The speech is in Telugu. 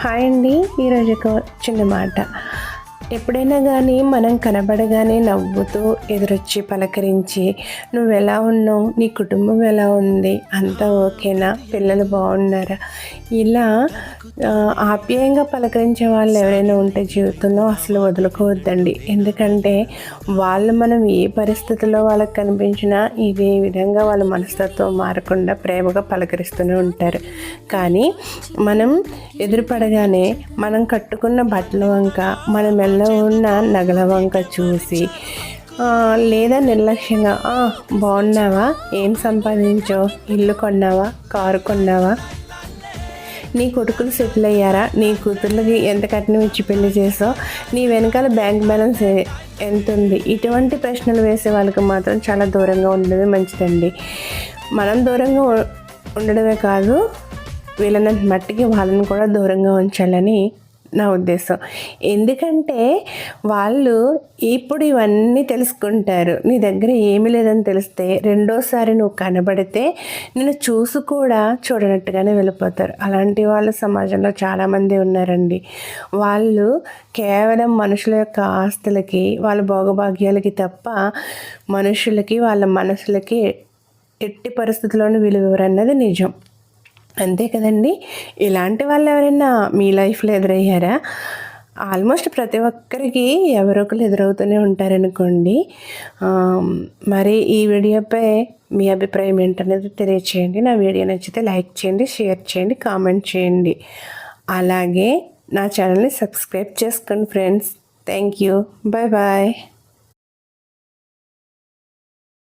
హాయ్ అండి. ఈరోజు ఒక చిన్న మాట. ఎప్పుడైనా కానీ మనం కనబడగానే నవ్వుతూ ఎదురొచ్చి పలకరించి, నువ్వెలా ఉన్నావు, నీ కుటుంబం ఎలా ఉంది, అంతా ఓకేనా, పిల్లలు బాగున్నారా, ఇలా ఆప్యాయంగా పలకరించే వాళ్ళు ఎవరైనా ఉంటే జీవితంలో అసలు వదులుకోవద్దండి. ఎందుకంటే వాళ్ళు మనం ఏ పరిస్థితుల్లో వాళ్ళకి కనిపించినా ఇదే విధంగా వాళ్ళ మనస్తత్వం మారకుండా ప్రేమగా పలకరిస్తూనే ఉంటారు. కానీ మనం ఎదురుపడగానే మనం కట్టుకున్న బట్టల వంక, మన మెల్ల ఉన్న నగల వంక చూసి లేదా నిర్లక్ష్యంగా బాగున్నావా, ఏం సంపాదించావు, ఇల్లు కొన్నావా, కారు కొన్నావా, నీ కొడుకులు సెటిల్ అయ్యారా, నీ కూతుర్లకి ఎంత కట్నం ఇచ్చి పెళ్లి చేసావు, నీ వెనకాల బ్యాంక్ బ్యాలెన్స్ ఎంత ఉంది, ఇటువంటి ప్రశ్నలు వేసే వాళ్ళకి మాత్రం చాలా దూరంగా ఉండడమే మంచిదండి. మనం దూరంగా ఉండడమే కాదు, వీళ్ళని మట్టికి వాళ్ళని కూడా దూరంగా ఉంచాలని నా ఉద్దేశం. ఎందుకంటే వాళ్ళు ఇప్పుడు ఇవన్నీ తెలుసుకుంటారు. నీ దగ్గర ఏమీ లేదని తెలిస్తే రెండోసారి నువ్వు కనబడితే నిన్ను చూసి కూడా చూడనట్టుగానే వెళ్ళిపోతారు. అలాంటి వాళ్ళు సమాజంలో చాలామంది ఉన్నారండి. వాళ్ళు కేవలం మనుషుల యొక్క ఆస్తులకి, వాళ్ళ భోగభాగ్యాలకి తప్ప మనుషులకి, వాళ్ళ మనసులకి ఎట్టి పరిస్థితుల్లోనూ విలువరన్నది నిజం. అంతే కదండి. ఇలాంటి వాళ్ళు ఎవరైనా మీ లైఫ్లో ఎదురయ్యారా? ఆల్మోస్ట్ ప్రతి ఒక్కరికి ఎవరో ఒకరు ఎదురవుతూనే ఉంటారనుకోండి. మరి ఈ వీడియోపై మీ అభిప్రాయం ఏంటనేది తెలియచేయండి. నా వీడియో నచ్చితే లైక్ చేయండి, షేర్ చేయండి, కామెంట్ చేయండి. అలాగే నా ఛానల్ని సబ్స్క్రైబ్ చేసుకోండి friends. Thank you. Bye bye.